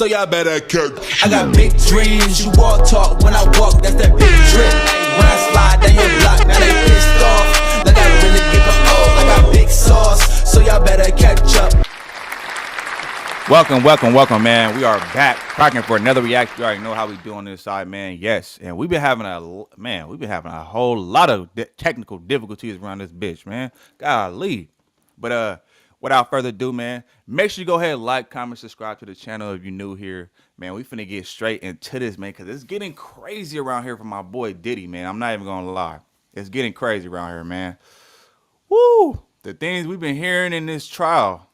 so y'all better catch. I got big dreams, you walk talk, when I walk, that's that big drip. When I slide down your block, now they pissed off, like I really give a oh. I got big sauce, so y'all better catch up. Welcome, man. We are back, cracking for another reaction. You already know how we do on this side, man. Yes, and we've been having a whole lot of technical difficulties around this bitch, man. Golly. But without further ado, man, make sure you go ahead and like, comment, subscribe to the channel if you're new here, man. We finna get straight into this, man, because it's getting crazy around here for my boy Diddy, man. I'm not even gonna lie, it's getting crazy around here, man. Woo! The things we've been hearing in this trial.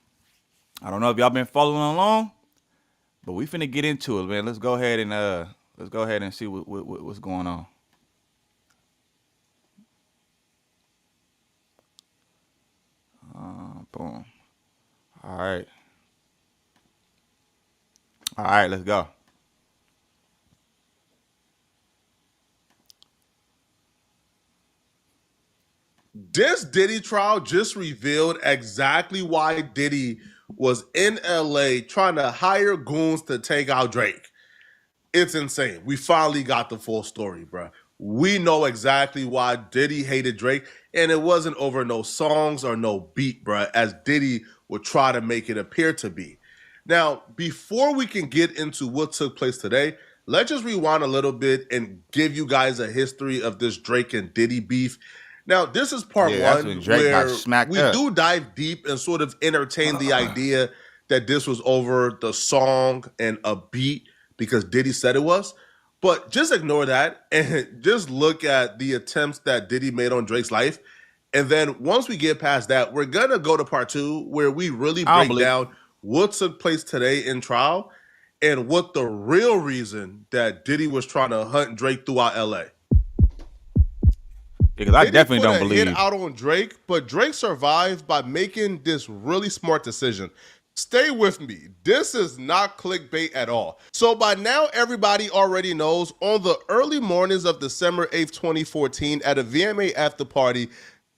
I don't know if y'all been following along, but we finna get into it, man. Let's go ahead and see what's going on. Boom. All right, let's go. This Diddy trial just revealed exactly why Diddy was in LA trying to hire goons to take out Drake. It's insane. We finally got the full story, bro. We know exactly why Diddy hated Drake, and it wasn't over no songs or no beat, bro, as Diddy would try to make it appear to be. Now, before we can get into what took place today, let's just rewind a little bit and give you guys a history of this Drake and Diddy beef. Now, this is part one where we do dive deep and sort of entertain the idea that this was over the song and a beat because Diddy said it was. But just ignore that and just look at the attempts that Diddy made on Drake's life. And then once we get past that, we're going to go to part two where we really break down what took place today in trial and what the real reason that Diddy was trying to hunt Drake throughout LA. Because I definitely don't believe hit out on Drake, but Drake survived by making this really smart decision. Stay with me. This is not clickbait at all. So by now, everybody already knows on the early mornings of December 8th, 2014, at a VMA after party,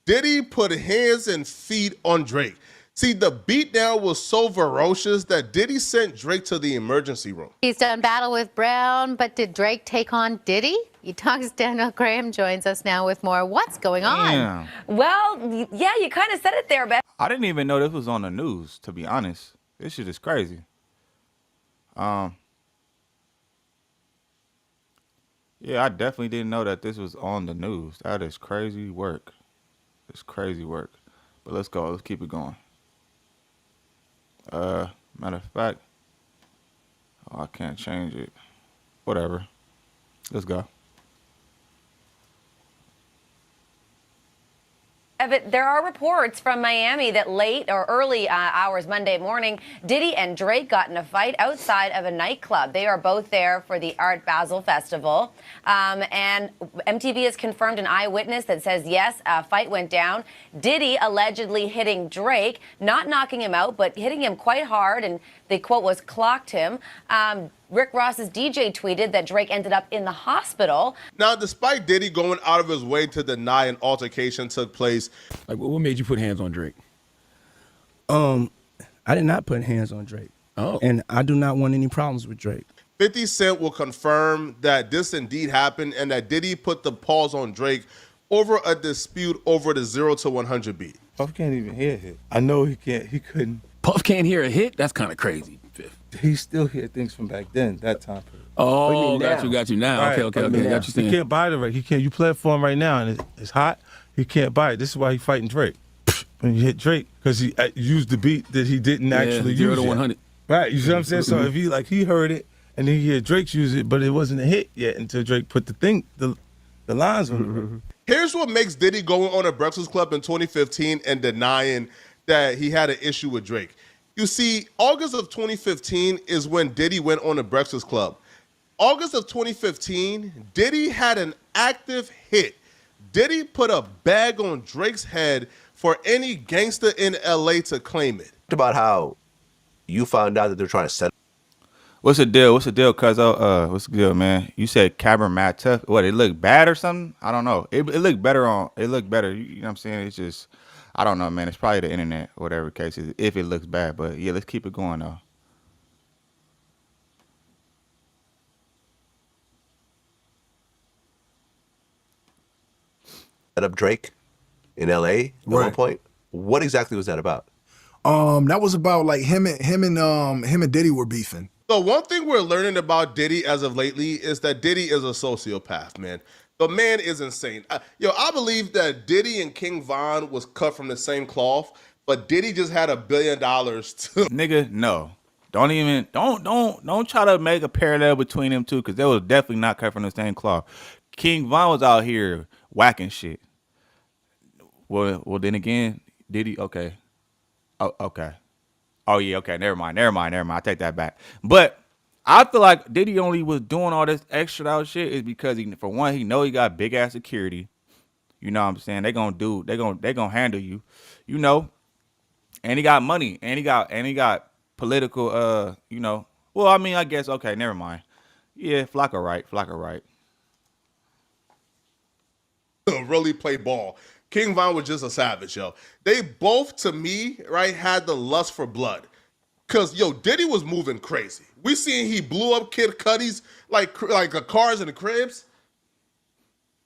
Diddy put hands and feet on Drake. See, the beatdown was so ferocious that Diddy sent Drake to the emergency room. He's done battle with Brown, but did Drake take on Diddy? Talks Daniel Graham joins us now with more. What's going on? Damn. Well, yeah, you kind of said it there, Beth. I didn't even know this was on the news, to be honest. This shit is crazy. Yeah, I definitely didn't know that this was on the news. That is crazy work. It's crazy work. But let's go. Let's keep it going. Matter of fact, I can't change it. Whatever. Let's go. There are reports from Miami that late or early hours Monday morning, Diddy and Drake got in a fight outside of a nightclub. They are both there for the Art Basel Festival. And MTV has confirmed an eyewitness that says, yes, a fight went down. Diddy allegedly hitting Drake, not knocking him out, but hitting him quite hard. And the quote was, clocked him. Rick Ross's DJ tweeted that Drake ended up in the hospital. Now, despite Diddy going out of his way to deny an altercation took place. Like, what made you put hands on Drake? I did not put hands on Drake. Oh. And I do not want any problems with Drake. 50 Cent will confirm that this indeed happened and that Diddy put the pause on Drake over a dispute over the 0 to 100 beat. Puff can't even hear a hit. I know he couldn't. Puff can't hear a hit? That's kind of crazy. He still hear things from back then, that time period. Oh, got you now. Right. Okay. Got you saying. He can't buy the right. You play it for him right now, and it's hot. He can't buy it. This is why he's fighting Drake. When you hit Drake, because he used the beat that he didn't actually use. 0 to 100. Right, you see what I'm saying? So if he heard it, and then he heard Drake use it, but it wasn't a hit yet until Drake put the lines on it. Here's what makes Diddy going on a Breakfast Club in 2015 and denying that he had an issue with Drake. You see, August of 2015 is when Diddy went on the Breakfast Club. August of 2015, Diddy had an active hit. Diddy put a bag on Drake's head for any gangster in LA to claim it. About how you found out that they're trying to set. What's the deal? What's the deal, cuzzo? What's the deal, man? You said Cameron Matt Tough. What, it looked bad or something? I don't know. It looked better on. It looked better. You know what I'm saying? It's just, I don't know, man. It's probably the internet, whatever the case is, if it looks bad. But yeah, let's keep it going though. up Drake in L.A. at one Right. point. What exactly was that about? That was about like him and Diddy were beefing. So one thing we're learning about Diddy as of lately is that Diddy is a sociopath, man. The man is insane. I believe that Diddy and King Von was cut from the same cloth, but Diddy just had $1 billion to Nigga, no. Don't try to make a parallel between them two, because they was definitely not cut from the same cloth. King Von was out here whacking shit. Well, then again, Diddy, okay. Oh, okay. Oh yeah, okay. Never mind. I take that back. But I feel like Diddy only was doing all this extra out shit is because for one, he know he got big ass security. You know what I'm saying? They gonna handle you, and he got money, and he got political, well, I mean, I guess, okay, never mind. Yeah, Flocka right. really play ball. King Von was just a savage, yo. They both, to me, right, had the lust for blood. Cause Diddy was moving crazy. We seen he blew up Kid Cudi's like the cars and the cribs.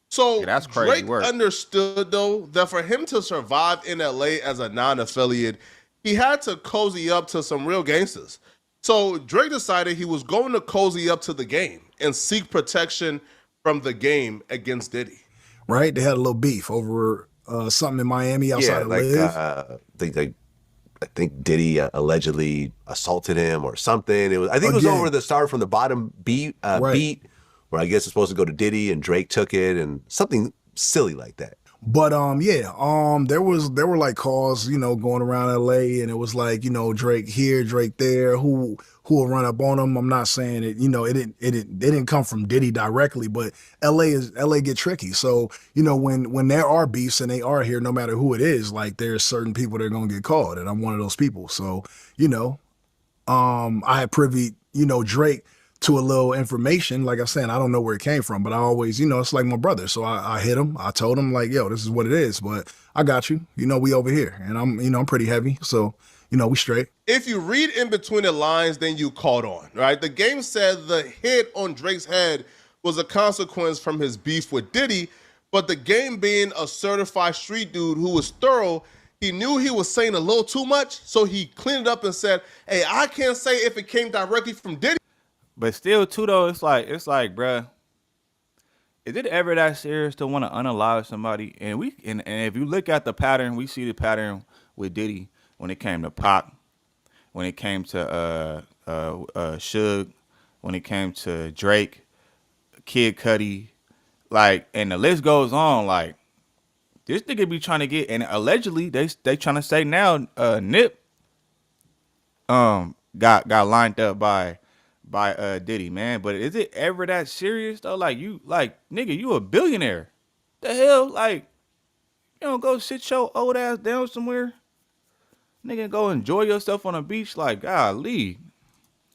So Yeah, that's crazy Drake work. understood though that for him to survive in LA as a non-affiliate, he had to cozy up to some real gangsters. So Drake decided he was going to cozy up to the game and seek protection from the game against Diddy. Right? They had a little beef over something in Miami outside of Liz. I think Diddy allegedly assaulted him or something. I think it was over the start from the bottom beat, where I guess it's supposed to go to Diddy and Drake took it and something silly like that. But there were like calls, going around LA, and it was like, Drake here, Drake there, who will run up on him. I'm not saying it, it didn't come from Diddy directly, but LA get tricky. So, when there are beefs and they are here, no matter who it is, like there's certain people that are gonna get called, and I'm one of those people. So, I had privy, Drake to a little information. Like I said, I don't know where it came from, but I always, it's like my brother. So I hit him. I told him like, yo, this is what it is, but I got you. We over here, and I'm pretty heavy. So, we straight. If you read in between the lines, then you caught on, right? The game said the hit on Drake's head was a consequence from his beef with Diddy, but the game being a certified street dude who was thorough, he knew he was saying a little too much, so he cleaned it up and said, hey, I can't say if it came directly from Diddy. But still, too, though, it's like, bruh, is it ever that serious to want to unalive somebody? And if you look at the pattern, we see the pattern with Diddy when it came to Pac, when it came to Suge, when it came to Drake, Kid Cudi, like, and the list goes on. Like, this nigga be trying to get, and allegedly they trying to say now, Nip got lined up by Diddy, man. But is it ever that serious though? Like, nigga, you a billionaire. The hell? Like, you don't go sit your old ass down somewhere? Nigga, go enjoy yourself on a beach? Like, golly.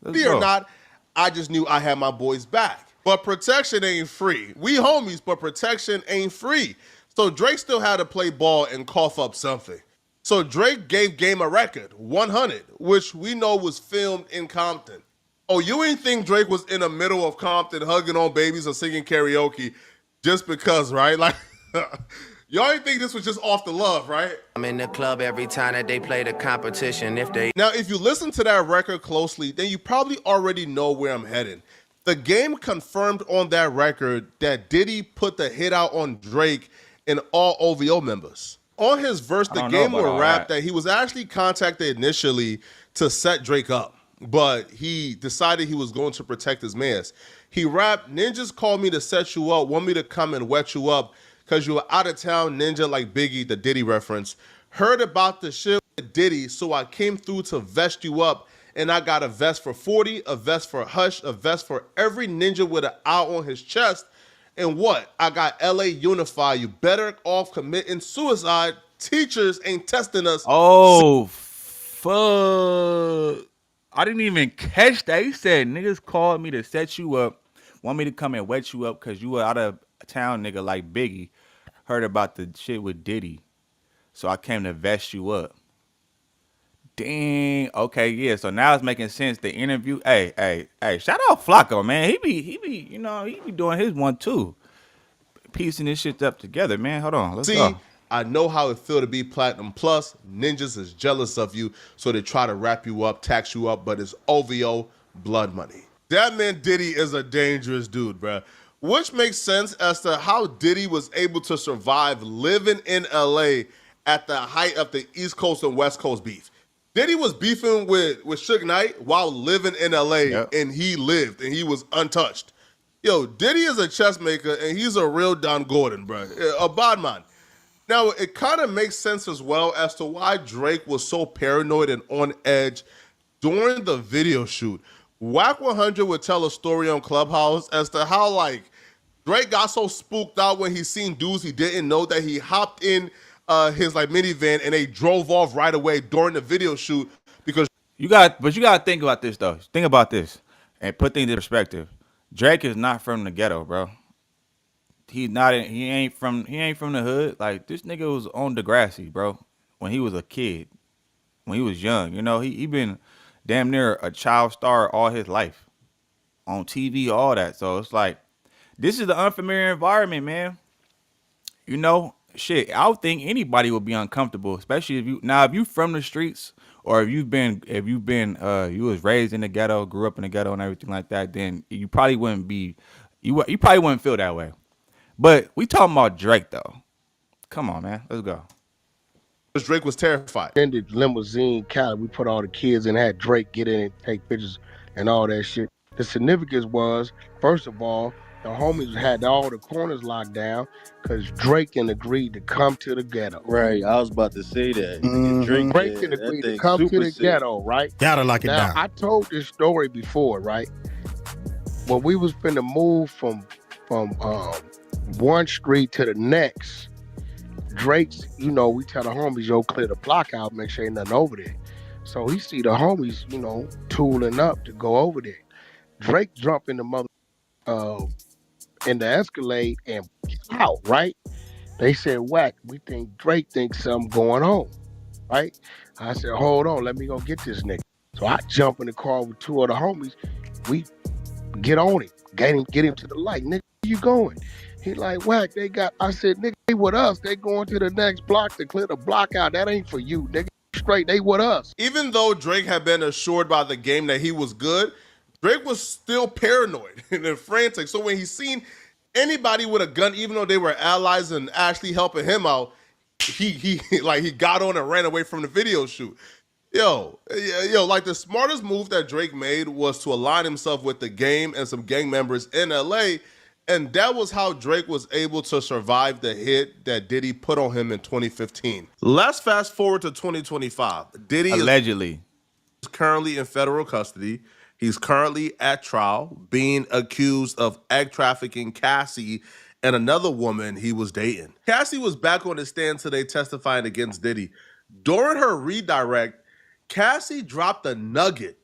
Let's go. Or not, I just knew I had my boys back. But protection ain't free. We homies, but protection ain't free. So Drake still had to play ball and cough up something. So Drake gave Game a record, 100, which we know was filmed in Compton. Oh, you ain't think Drake was in the middle of Compton hugging on babies or singing karaoke just because, right? Like, y'all ain't think this was just off the love, right? I'm in the club every time that they play the competition. Now, if you listen to that record closely, then you probably already know where I'm heading. The Game confirmed on that record that Diddy put the hit out on Drake and all OVO members. On his verse, the Game would rap that he was actually contacted initially to set Drake up, but he decided he was going to protect his mans. He rapped, ninjas called me to set you up, want me to come and wet you up because you were out of town ninja like Biggie, the Diddy reference. Heard about the shit with Diddy, so I came through to vest you up, and I got a vest for 40, a vest for Hush, a vest for every ninja with an eye on his chest. And what? I got LA Unified. You better off committing suicide. Teachers ain't testing us. Oh, fuck. I didn't even catch that. He said, niggas called me to set you up, want me to come and wet you up because you were out of town, nigga, like Biggie. Heard about the shit with Diddy. So I came to vest you up. Dang. Okay, yeah. So now it's making sense. The interview. Hey. Shout out Flocka, man. He be doing his one too. piecing this shit up together, man. Hold on, let's See, go. I know how it feel to be platinum plus. Ninjas is jealous of you, so they try to wrap you up, tax you up, but it's OVO blood money. That man Diddy is a dangerous dude, bruh. Which makes sense as to how Diddy was able to survive living in LA at the height of the East Coast and West Coast beef. Diddy was beefing with Suge Knight while living in LA, Yep. and he lived, and he was untouched. Yo, Diddy is a chess maker, and he's a real Don Gordon, bro. A bad man. Now, it kind of makes sense as well as to why Drake was so paranoid and on edge during the video shoot. Whack 100 would tell a story on Clubhouse as to how, like, Drake got so spooked out when he seen dudes he didn't know that he hopped in his, like, minivan and they drove off right away during the video shoot because You gotta think about this though. Think about this and put things in perspective. Drake is not from the ghetto, bro. He's not. He ain't from the hood. Like this nigga was on Degrassi, bro, when he was a kid, when he was young. You know, he been damn near a child star all his life on TV, all that. So it's like this is the unfamiliar environment, man. You know, shit. I would think anybody would be uncomfortable, especially if you from the streets or if you was raised in the ghetto, grew up in the ghetto and everything like that. Then you probably wouldn't be, you probably wouldn't feel that way. But we talking about Drake though. Come on, man. Let's go. Drake was terrified. In the limousine, Cali, we put all the kids and had Drake get in and take pictures and all that shit. The significance was, first of all, the homies had all the corners locked down because Drake agreed to come to the ghetto. Right, I was about to say that. Drake agreed to come to the ghetto, right? Gotta lock it down. I told this story before, right? When we was finna move from one street to the next, Drake's, we tell the homies, yo, clear the block out, make sure ain't nothing over there. So he see the homies, tooling up to go over there. Drake jump in the Escalade and out, right? They said, Whack, we think Drake thinks something going on, right? I said, hold on, let me go get this nigga. So I jump in the car with two other homies. We get on him, get him to the light. Nigga, where you going? He like, Whack, I said, nigga, they with us. They going to the next block to clear the block out. That ain't for you, nigga. Straight, they with us. Even though Drake had been assured by the game that he was good, Drake was still paranoid and frantic. So when he seen anybody with a gun, even though they were allies and actually helping him out, he got on and ran away from the video shoot. Yo, like the smartest move that Drake made was to align himself with the game and some gang members in LA. And that was how Drake was able to survive the hit that Diddy put on him in 2015. Let's fast forward to 2025. Diddy allegedly is currently in federal custody. He's currently at trial, being accused of egg trafficking Cassie and another woman he was dating. Cassie was back on the stand today testifying against Diddy. During her redirect, Cassie dropped a nugget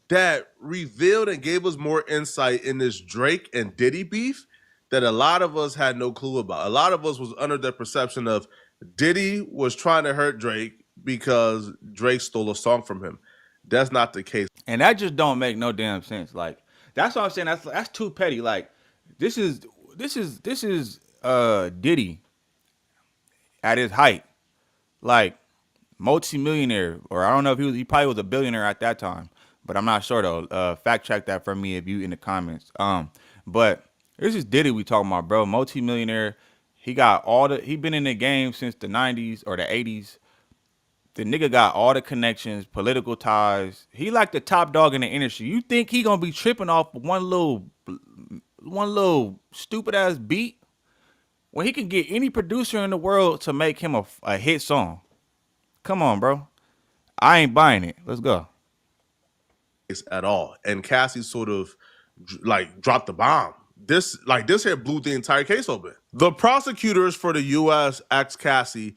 that revealed and gave us more insight in this Drake and Diddy beef that a lot of us had no clue about. A lot of us was under the perception of Diddy was trying to hurt Drake because Drake stole a song from him. That's not the case. And that just don't make no damn sense. Like that's what I'm saying. That's too petty. Like this is Diddy at his height. Like multi-millionaire, or I don't know if he probably was a billionaire at that time. But I'm not sure though. Fact check that for me if you in the comments. But this is Diddy we talking about, bro. Multi-millionaire. He been in the game since the 90s or the 80s. The nigga got all the connections, political ties. He like the top dog in the industry. You think he gonna be tripping off one little stupid ass beat when he can get any producer in the world to make him a hit song? Come on, bro. I ain't buying it. Let's go. At all. And Cassie sort of like dropped the bomb. This here blew the entire case open. The prosecutors for the U.S. asked Cassie,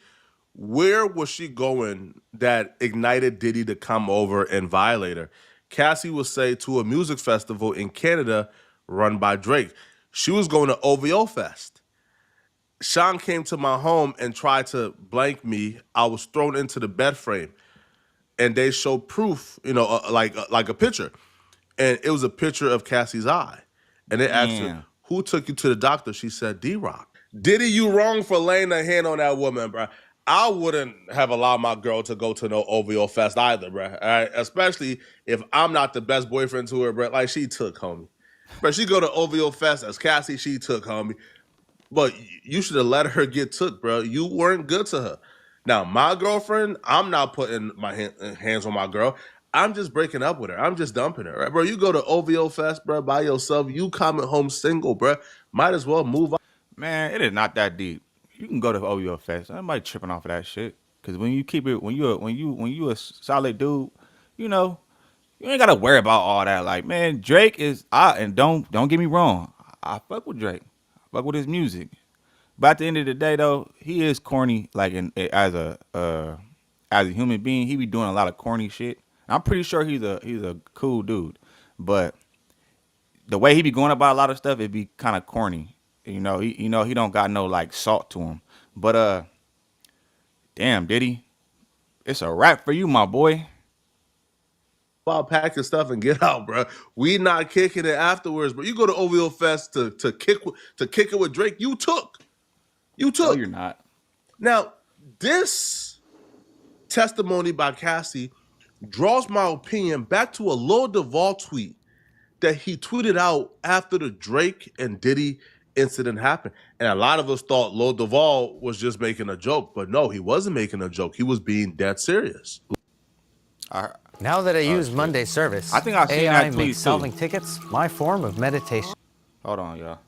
where was she going that ignited Diddy to come over and violate her? Cassie would say to a music festival in Canada run by Drake. She was going to OVO Fest. Sean came to my home and tried to blank me. I was thrown into the bed frame. And they showed proof, like a picture. And it was a picture of Cassie's eye. And they asked her, who took you to the doctor? She said, D-Rock. Diddy, you wrong for laying a hand on that woman, bro. I wouldn't have allowed my girl to go to no OVO fest either, bro. All right? Especially if I'm not the best boyfriend to her, bro. Like, she took, homie. But she go to OVO fest as Cassie, she took, homie. But you should have let her get took, bro. You weren't good to her. Now, my girlfriend, I'm not putting my hands on my girl. I'm just breaking up with her. I'm just dumping her, right, bro? You go to OVO fest, bro, by yourself. You coming home single, bro. Might as well move on. Man, it is not that deep. You can go to OVO Fest. Nobody tripping off of that shit. Cause when you keep it, when you a solid dude, you know, you ain't gotta worry about all that. Like, man, Drake is and don't get me wrong. I fuck with Drake. I fuck with his music. But at the end of the day, though, he is corny. Like, as a human being, he be doing a lot of corny shit. I'm pretty sure he's a cool dude, but the way he be going about a lot of stuff, it be kind of corny. He don't got no like salt to him. But damn, Diddy, it's a wrap for you, my boy. I'll pack your stuff and get out, bro. We not kicking it afterwards, bro. You go to OVO Fest to kick it with Drake. You took. No, you're not. Now, this testimony by Cassie draws my opinion back to a Lil Duval tweet that he tweeted out after the Drake and Diddy incident happened. And a lot of us thought Lil Duval was just making a joke, but no, he wasn't making a joke. He was being dead serious. Now that I use Monday service, I think I've seen AI that tweet makes too. selling tickets my form of meditation. Hold on, y'all.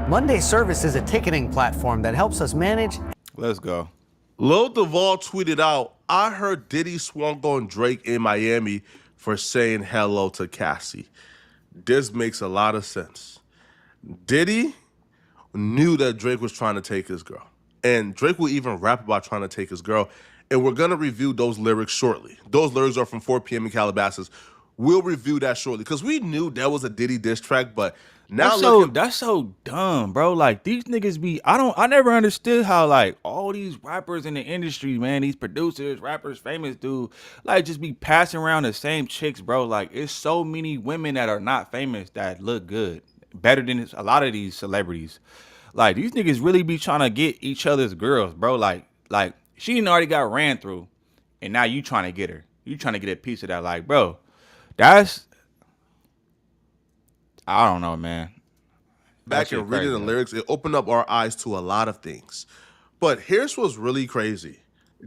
Monday service is a ticketing platform that helps us manage. Let's go. Lil Duval tweeted out, I heard Diddy swung on Drake in Miami for saying hello to Cassie. This makes a lot of sense. Diddy knew that Drake was trying to take his girl. And Drake will even rap about trying to take his girl. And we're going to review those lyrics shortly. Those lyrics are from 4 p.m. in Calabasas. We'll review that shortly. Because we knew that was a Diddy diss track, but now that's so dumb, bro. Like, these niggas be, I never understood how, like, all these rappers in the industry, man, these producers, rappers, famous dude, like, just be passing around the same chicks, bro. Like, it's so many women that are not famous that look good, better than a lot of these celebrities. Like, these niggas really be trying to get each other's girls, bro. Like she done already got ran through, and now you trying to get her. You trying to get a piece of that. Like, bro, that's, I don't know, man. Back and reading the lyrics, it opened up our eyes to a lot of things. But here's what's really crazy.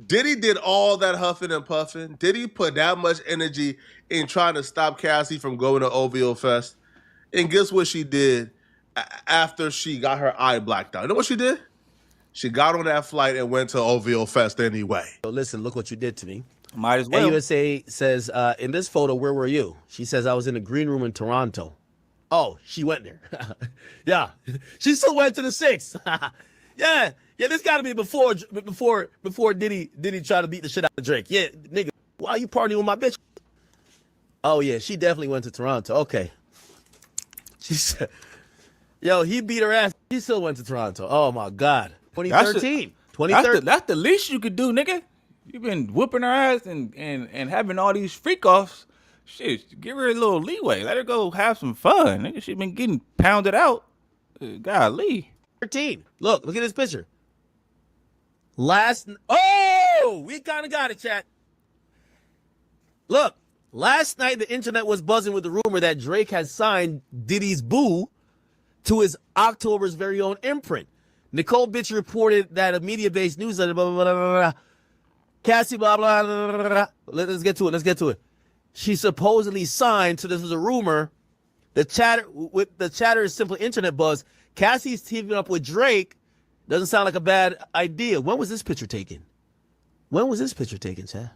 Diddy did all that huffing and puffing. Diddy put that much energy in trying to stop Cassie from going to OVO Fest. And guess what she did after she got her eye blacked out? You know what she did? She got on that flight and went to OVO Fest anyway. So listen, look what you did to me. Might as well. AUSA says, in this photo, where were you? She says, I was in the green room in Toronto. Oh, she went there. Yeah. She still went to the 6. Yeah, this got to be before Diddy tried to beat the shit out of Drake. Yeah, nigga, why you partying with my bitch? Oh, yeah, she definitely went to Toronto. Okay. She said, yo, he beat her ass. She still went to Toronto. Oh, my God. 2013. 2013. That's the least you could do, nigga. You've been whooping her ass and having all these freak offs. Shit, give her a little leeway. Let her go have some fun. Nigga, she been getting pounded out. Golly. 13. Look at this picture. We kind of got it, chat. Look, last night the internet was buzzing with the rumor that Drake has signed Diddy's boo to his October's very own imprint. Nicole Bitch reported that a media-based newsletter, blah, blah, blah, blah, blah. Cassie, blah, blah, blah, blah, blah. Let's get to it. She supposedly signed, so this was a rumor. The chatter is simply internet buzz. Cassie's teaming up with Drake. Doesn't sound like a bad idea. When was this picture taken? Chad?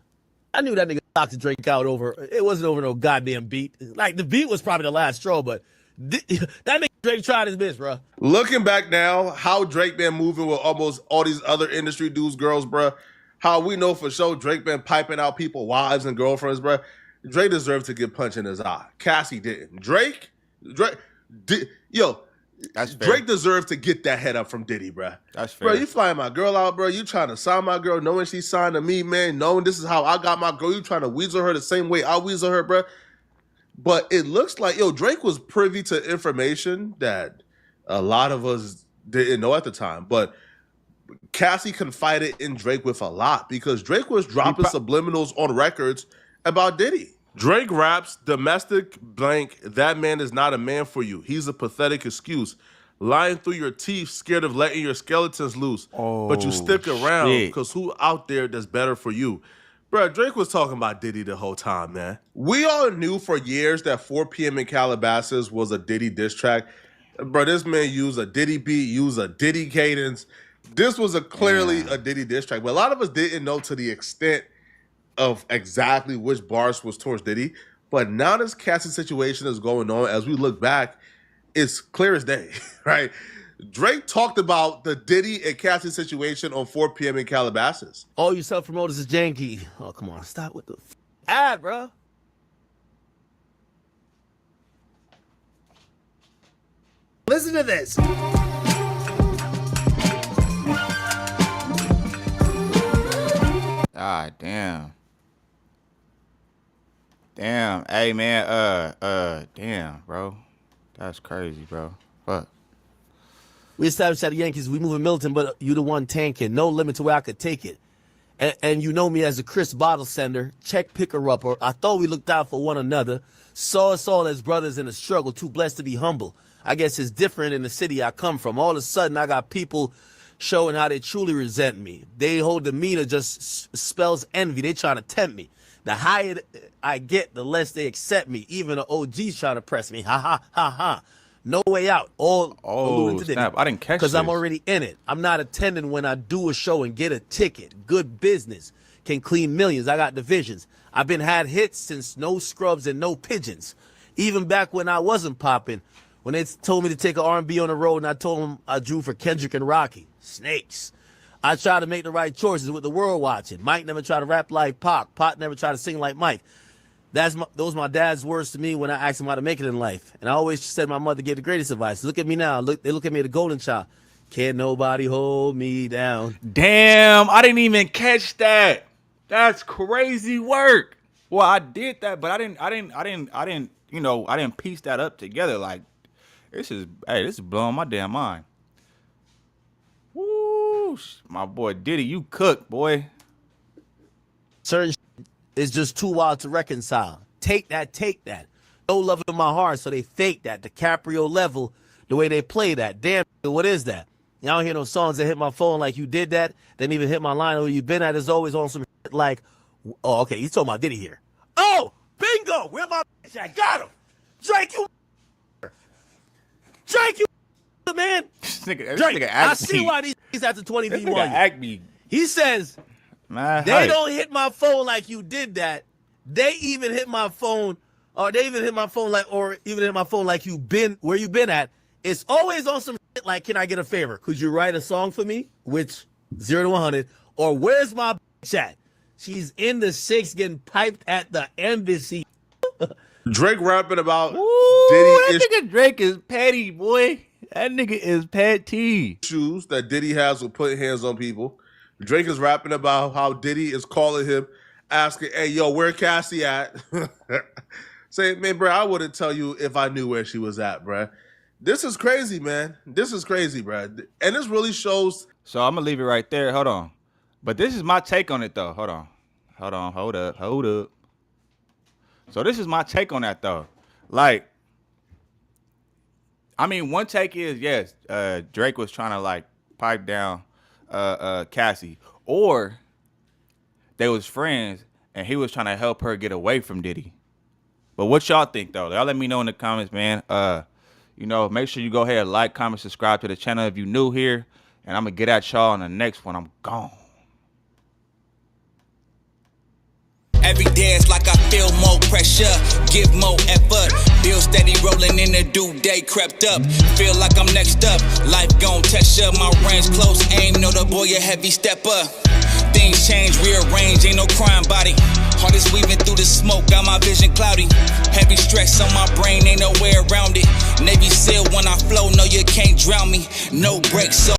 I knew that nigga knocked Drake out it wasn't over no goddamn beat. Like, the beat was probably the last straw, but that nigga Drake tried his best, bro. Looking back now, how Drake been moving with almost all these other industry dudes, girls, bro. How we know for sure Drake been piping out people, wives and girlfriends, bro. Drake deserved to get punched in his eye. Cassie didn't. Drake, that's fair. Drake deserved to get that head up from Diddy, bro. That's fair. Bro, you flying my girl out, bro. You trying to sign my girl, knowing she signed to me, man. Knowing this is how I got my girl. You trying to weasel her the same way I weasel her, bro. But it looks like, Drake was privy to information that a lot of us didn't know at the time. But Cassie confided in Drake with a lot because Drake was dropping subliminals on records about Diddy. Drake raps, domestic blank, that man is not a man for you. He's a pathetic excuse. Lying through your teeth, scared of letting your skeletons loose. But you stick around because who out there that's better for you? Bro, Drake was talking about Diddy the whole time, man. We all knew for years that 4 p.m. in Calabasas was a Diddy diss track. Bro, this man used a Diddy beat, used a Diddy cadence. This was clearly a Diddy diss track. But a lot of us didn't know to the extent of exactly which bars was towards Diddy. But now this Cassie situation is going on, as we look back, it's clear as day, right? Drake talked about the Diddy and Cassie situation on 4 p.m. in Calabasas. All you self-promoters is janky. Oh, come on. Stop with the ad, bro. Listen to this. Ah, damn. Damn. Hey, man, damn, bro. That's crazy, bro. Fuck. We established at the Yankees, we moving Milton, but you the one tanking. No limit to where I could take it. And you know me as a Chris bottle sender, check picker-upper. I thought we looked out for one another. Saw us all as brothers in a struggle, too blessed to be humble. I guess it's different in the city I come from. All of a sudden, I got people showing how they truly resent me. They hold demeanor just spells envy. They trying to tempt me. The higher I get, the less they accept me. Even the OGs trying to press me. Ha, ha, ha, ha. No way out. All alluding to snap. I didn't catch because I'm already in it. I'm not attending when I do a show and get a ticket. Good business. Can clean millions. I got divisions. I've been had hits since no scrubs and no pigeons. Even back when I wasn't popping. When they told me to take an R&B on the road and I told them I drew for Kendrick and Rocky. Snakes. I try to make the right choices with the world watching. Mike never tried to rap like Pac. Pac never tried to sing like Mike. Those my dad's words to me when I asked him how to make it in life. And I always said my mother gave the greatest advice. Look at me now. They look at me as the golden child. Can't nobody hold me down. Damn, I didn't even catch that. That's crazy work. Well, I did that, but I didn't, you know, I didn't piece that up together. Like, this is blowing my damn mind. Woo, my boy Diddy, you cook, boy. Certain is just too wild to reconcile. Take that. No love in my heart, so they fake that. DiCaprio level, the way they play that. Damn, what is that? Y'all don't hear no songs that hit my phone like you did that. Didn't even hit my line where you been at. Is always on some shit like, oh, okay, he's talking about Diddy here. Oh, bingo, where my bitch at? Got him. Drake, you man. Drake, I see why he's after 20v1. He says, man, they don't hit my phone like you did that. They even hit my phone, or even hit my phone like you been where you been at. It's always on some shit like, can I get a favor? Could you write a song for me? Which 0 to 100, or where's my bitch at? She's in the 6 getting piped at the embassy. Drake rapping about Diddy. That nigga Drake is petty, boy. That nigga is petty. Issues that Diddy has with putting hands on people. Drake is rapping about how Diddy is calling him, asking, hey, yo, where Cassie at? Say, man, bro, I wouldn't tell you if I knew where she was at, bro. This is crazy, man. This is crazy, bro. And this really shows. So I'm going to leave it right there. Hold on. But this is my take on it, though. Hold up. So this is my take on that, though. Like, I mean, one take is, yes, Drake was trying to, like, pipe down Cassie. Or they was friends, and he was trying to help her get away from Diddy. But what y'all think, though? Y'all let me know in the comments, man. You know, make sure you go ahead and like, comment, subscribe to the channel if you new here. And I'm going to get at y'all on the next one. I'm gone. Every day it's like I feel more pressure, give more effort. Bill steady rolling in the due day crept up. Feel like I'm next up, life gon' test ya. My range close, aim, know the boy a heavy stepper. Things change, rearrange, ain't no crime body. Heart is weaving through the smoke, got my vision cloudy. Heavy stress on my brain, ain't no way around it. Navy SEAL when I flow, no you can't drown me. No brakes, so